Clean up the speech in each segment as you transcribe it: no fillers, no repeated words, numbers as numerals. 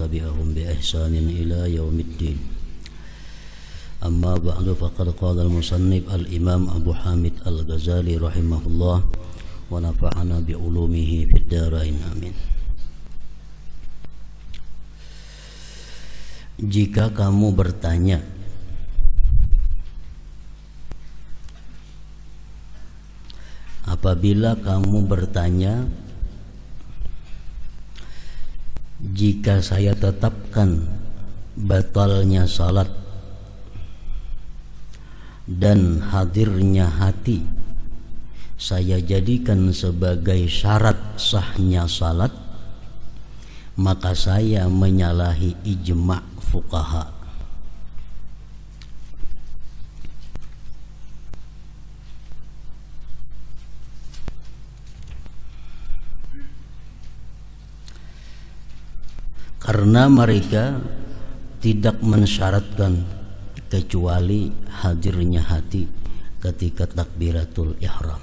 tabi'ahum bi ihsanin ila yaumiddin. Amma ba'du, faqad qala al-musannif al-imam Abu Hamid al-Ghazali rahimahullah wa nafa'ana bi ulumihi fid dharain amin. Jika kamu bertanya, apabila kamu bertanya, jika saya tetapkan batalnya salat dan hadirnya hati saya jadikan sebagai syarat sahnya salat, maka saya menyalahi ijma' fuqaha. Karena mereka tidak mensyaratkan kecuali hadirnya hati ketika takbiratul ihram.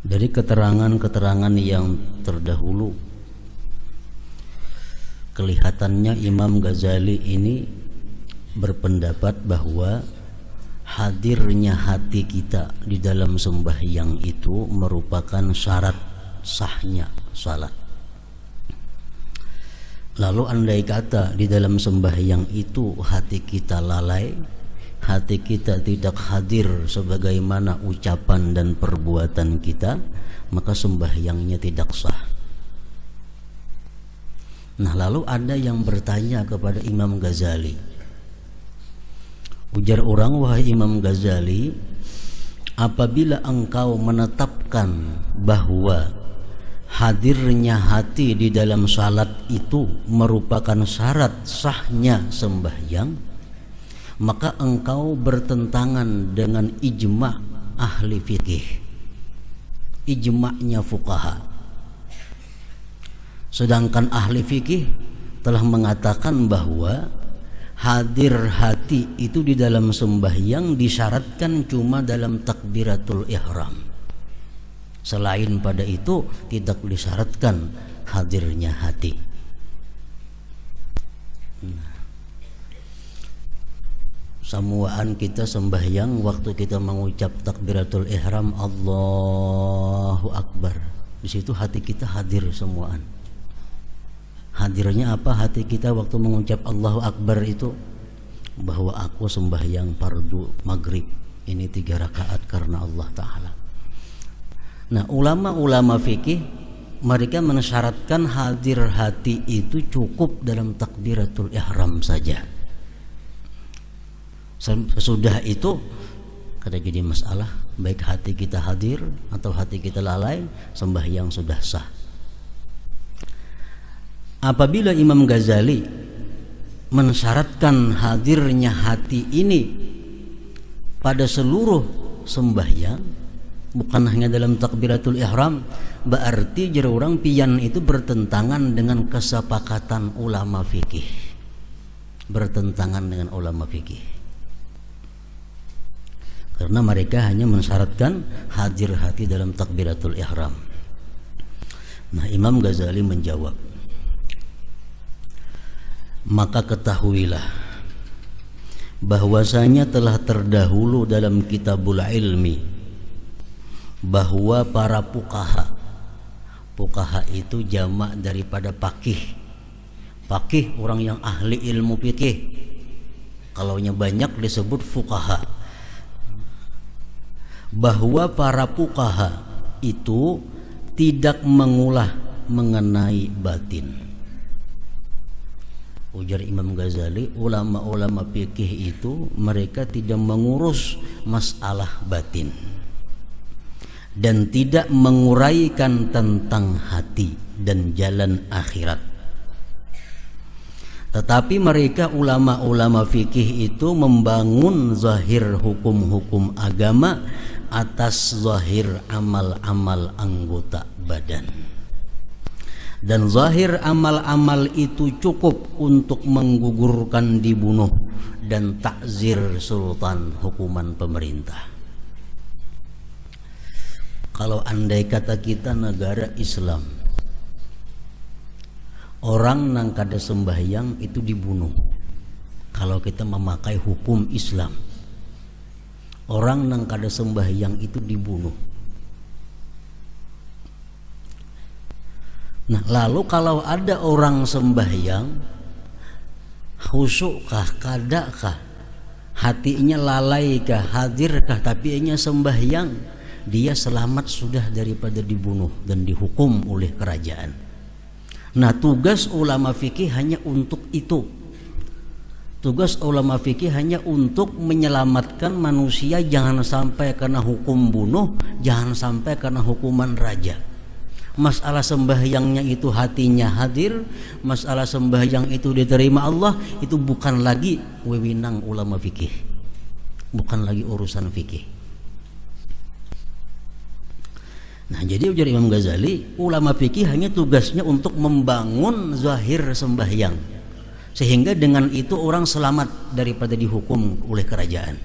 Dari keterangan-keterangan yang terdahulu, kelihatannya Imam Ghazali ini berpendapat bahwa hadirnya hati kita di dalam sembahyang itu merupakan syarat sahnya salat. Lalu andai kata di dalam sembahyang itu hati kita lalai, hati kita tidak hadir sebagaimana ucapan dan perbuatan kita, maka sembahyangnya tidak sah. Nah, lalu ada yang bertanya kepada Imam Ghazali. Ujar orang, wahai Imam Ghazali, apabila engkau menetapkan bahwa hadirnya hati di dalam salat itu merupakan syarat sahnya sembahyang, maka engkau bertentangan dengan ijma' ahli fikih, ijma'nya fuqaha. Sedangkan ahli fikih telah mengatakan bahwa hadir hati itu di dalam sembahyang disyaratkan cuma dalam takbiratul ihram. Selain pada itu tidak disyaratkan hadirnya hati. Samuaan kita sembahyang, waktu kita mengucap takbiratul ihram Allahu Akbar, di situ hati kita hadir semuaan. Hadirnya apa hati kita waktu mengucap Allahu Akbar itu? Bahwa aku sembahyang fardu maghrib ini 3 rakaat karena Allah Ta'ala. Nah, ulama-ulama fikih mereka mensyaratkan hadir hati itu cukup dalam takbiratul ihram saja. Sesudah itu kada jadi masalah, baik hati kita hadir atau hati kita lalai, sembahyang sudah sah. Apabila Imam Ghazali mensyaratkan hadirnya hati ini pada seluruh sembahyang, bukan hanya dalam takbiratul ihram, berarti jero orang pian itu bertentangan dengan kesepakatan ulama fikih. Bertentangan dengan ulama fikih. Karena mereka hanya mensyaratkan hadir hati dalam takbiratul ihram. Nah, Imam Ghazali menjawab, maka ketahuilah bahwasanya telah terdahulu dalam kitabul ilmi bahwa para fuqaha itu jamak daripada faqih. Faqih orang yang ahli ilmu fikih. Kalaunya banyak disebut fuqaha. Bahwa para fuqaha itu tidak mengulah mengenai batin. Ujar Imam Ghazali, ulama-ulama fikih itu mereka tidak mengurus masalah batin dan tidak menguraikan tentang hati dan jalan akhirat. Tetapi mereka ulama-ulama fikih itu membangun zahir hukum-hukum agama atas zahir amal-amal anggota badan. Dan zahir amal-amal itu cukup untuk menggugurkan dibunuh dan takzir sultan hukuman pemerintah. Kalau andai kata kita negara Islam, orang nang kada sembahyang itu dibunuh. Kalau kita memakai hukum Islam, orang nang kada sembahyang itu dibunuh. Nah, lalu kalau ada orang sembahyang, khusyukkah, kadakah, hatinya lalaikah, hadirkah, tapi ianya sembahyang, dia selamat sudah daripada dibunuh dan dihukum oleh kerajaan. Nah, tugas ulama fikih hanya untuk itu. Tugas ulama fikih hanya untuk menyelamatkan manusia jangan sampai kena hukum bunuh, jangan sampai kena hukuman raja. Masalah sembahyangnya itu hatinya hadir, masalah sembahyang itu diterima Allah, itu bukan lagi wewenang ulama fikih, bukan lagi urusan fikih. Nah, jadi ujar Imam Ghazali, ulama fikih hanya tugasnya untuk membangun zahir sembahyang, sehingga dengan itu orang selamat daripada dihukum oleh kerajaan.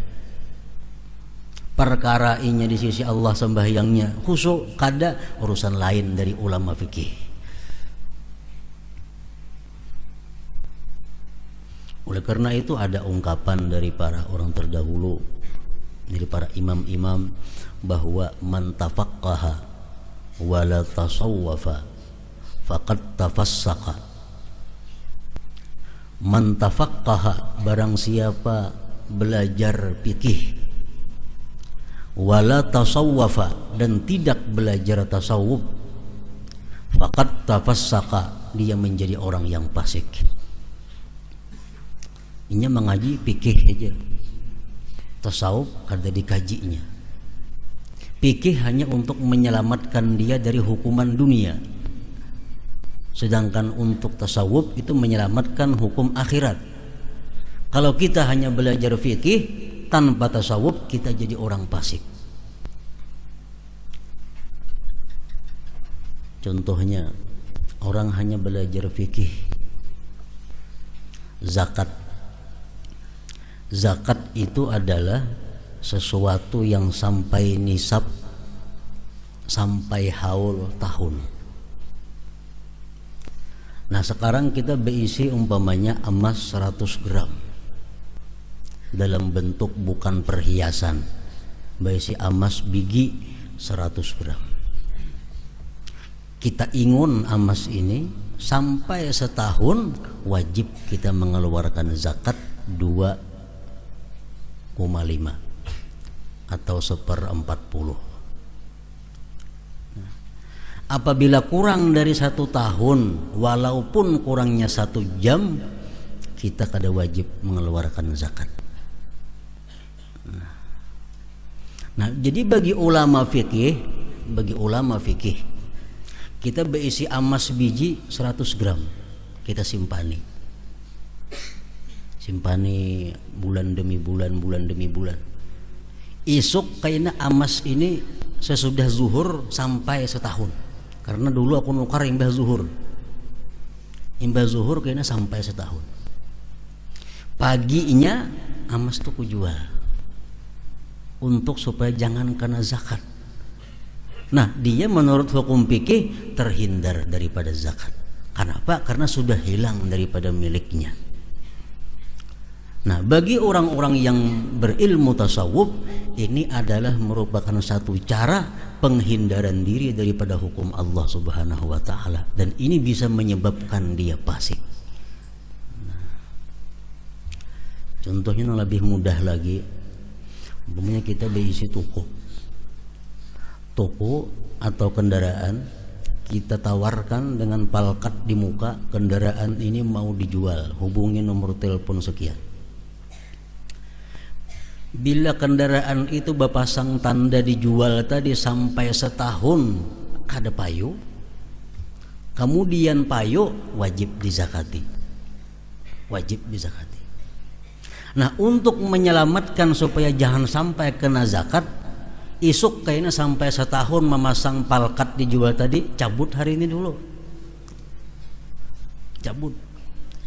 Perkara inya di sisi Allah sembahyangnya khusyuk kada, urusan lain dari ulama fikih. Oleh karena itu ada ungkapan dari para orang terdahulu, dari para imam-imam, bahwa man tafaqqaha wa la tasawwafa faqad tafassaqa. Man tafaqqaha, barang siapa belajar fikih, wala tasawwafa, dan tidak belajar tasawuf, faqad tafassaqa, dia menjadi orang yang fasik. Ini mengaji fikih aja, tasawuf kada dikajinya. Fikih hanya untuk menyelamatkan dia dari hukuman dunia, sedangkan untuk tasawuf itu menyelamatkan hukum akhirat. Kalau kita hanya belajar fikih tanpa tasawuf, kita jadi orang fasik. Contohnya, orang hanya belajar fikih zakat. Zakat itu adalah sesuatu yang sampai nisab, sampai haul tahun. Nah, sekarang kita berisi umpamanya emas 100 gram dalam bentuk bukan perhiasan, berisi emas biji 100 gram. Kita ingun emas ini sampai setahun, wajib kita mengeluarkan zakat 2,5 atau 1/40. Apabila kurang dari 1 tahun, walaupun kurangnya 1 jam, kita kada wajib mengeluarkan zakat. Nah, jadi bagi ulama fikih, kita berisi emas biji 100 gram, kita simpani bulan demi bulan. Isuk kayaknya emas ini sesudah zuhur sampai setahun, karena dulu aku nukar imbah zuhur kayaknya sampai setahun. Paginya emas tuh kujual untuk supaya jangan kena zakat. Nah, dia menurut hukum fikih terhindar daripada zakat. Kenapa? Karena sudah hilang daripada miliknya. Nah, bagi orang-orang yang berilmu tasawuf, ini adalah merupakan satu cara penghindaran diri daripada hukum Allah Subhanahu wa taala, dan ini bisa menyebabkan dia fasik. Nah, contohnya yang lebih mudah lagi, umpamanya kita berisi toko atau kendaraan, kita tawarkan dengan palkat di muka, kendaraan ini mau dijual, hubungi nomor telepon sekian. Bila kendaraan itu berpasang tanda dijual tadi sampai setahun kada payu, kemudian payu, wajib dizakati. Nah, untuk menyelamatkan supaya jangan sampai kena zakat, isuk kayaknya sampai setahun memasang palkat dijual tadi, cabut hari ini dulu,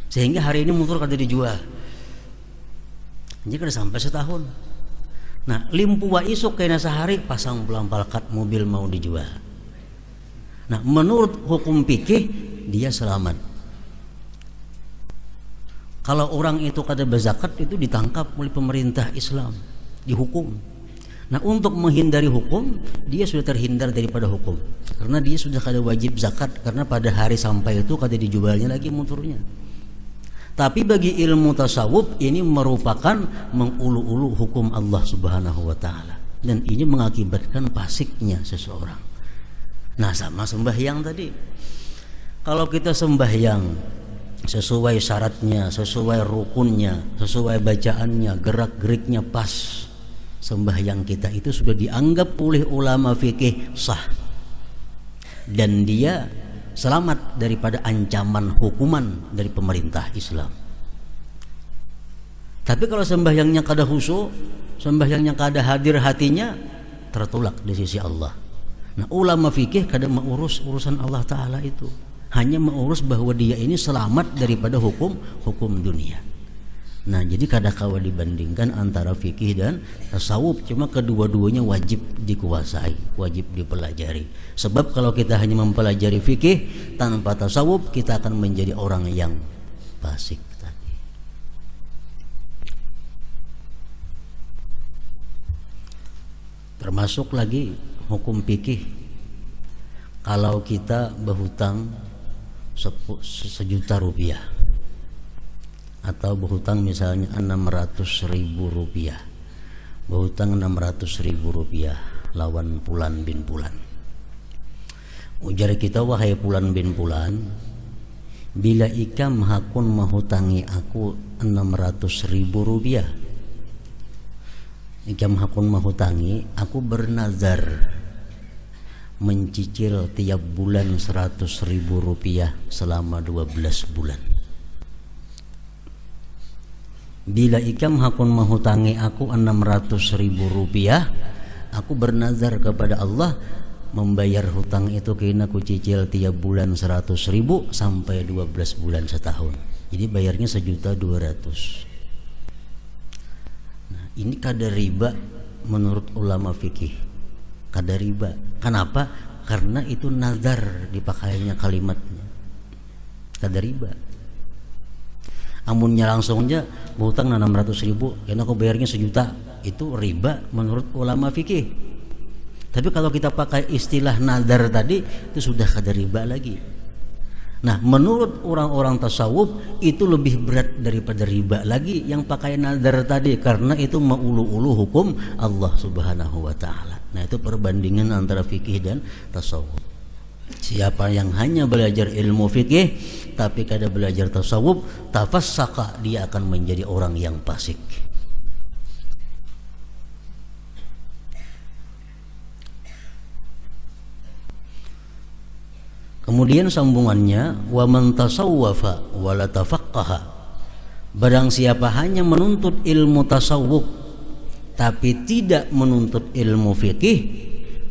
sehingga hari ini motor kada dijual. Ini kada sampai setahun. Nah, limpua isuk kena sehari pasang pelambalkat mobil mau dijual. Nah, menurut hukum fikih dia selamat. Kalau orang itu kada berzakat itu ditangkap oleh pemerintah Islam, dihukum. Nah, untuk menghindari hukum, dia sudah terhindar daripada hukum. Karena dia sudah kada wajib zakat, karena pada hari sampai itu kada dijualnya lagi motornya. Tapi bagi ilmu tasawuf ini merupakan mengulu-ulu hukum Allah Subhanahu wa taala, dan ini mengakibatkan fasiknya seseorang. Nah, sama sembahyang tadi. Kalau kita sembahyang sesuai syaratnya, sesuai rukunnya, sesuai bacaannya, gerak-geriknya pas, sembahyang kita itu sudah dianggap oleh ulama fikih sah, dan dia selamat daripada ancaman hukuman dari pemerintah Islam. Tapi kalau sembahyangnya kada khusyuk, sembahyangnya kada hadir hatinya, tertolak di sisi Allah. Nah, ulama fikih kada mengurus urusan Allah Ta'ala itu, hanya mengurus bahwa dia ini selamat daripada hukum dunia. Nah, jadi kada kawa dibandingkan antara fikih dan tasawuf, cuma kedua-duanya wajib dikuasai, wajib dipelajari. Sebab kalau kita hanya mempelajari fikih tanpa tasawuf, kita akan menjadi orang yang fasik tadi. Termasuk lagi hukum fikih, kalau kita berhutang 1 juta rupiah, atau berhutang misalnya 600.000 rupiah, berhutang 600.000 rupiah lawan Pulan bin Pulan. Ujar kita, wahai Pulan bin Pulan, bila ikam hakun menghutangi aku 600.000 rupiah, ikam hakun menghutangi, aku bernazar mencicil tiap bulan 100.000 rupiah selama 12 bulan. Bila ikam hakun menghutangi aku 600.000 rupiah, aku bernazar kepada Allah membayar hutang itu kena ku cicil tiap bulan 100.000 sampai 12 bulan setahun. Jadi bayarnya 1.200.000. Nah, ini kada riba menurut ulama fikih. Kada riba. Kenapa? Karena itu nazar dipakainya kalimatnya. Kada riba. Amunnya langsungnya berhutang 600.000, karena aku bayarnya 1 juta, itu riba menurut ulama fikih. Tapi kalau kita pakai istilah nazar tadi, itu sudah kada riba lagi. Nah, menurut orang-orang tasawuf itu lebih berat daripada riba lagi yang pakai nazar tadi, karena itu mengulu-ulu hukum Allah Subhanahu wa taala. Nah, itu perbandingan antara fikih dan tasawuf. Siapa yang hanya belajar ilmu fikih tapi kada belajar tasawuf, tafassaka, dia akan menjadi orang yang fasik. Kemudian sambungannya, wa man tasawwafa wa la tafaqqaha, barang siapa hanya menuntut ilmu tasawuf tapi tidak menuntut ilmu fikih,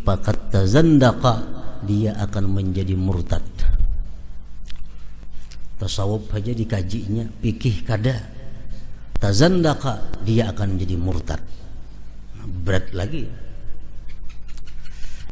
faqad tazandaqa, dia akan menjadi murtad. Tasawuf aja dikajinya, fikih kada, tazandaqa, dia akan menjadi murtad. Berat lagi.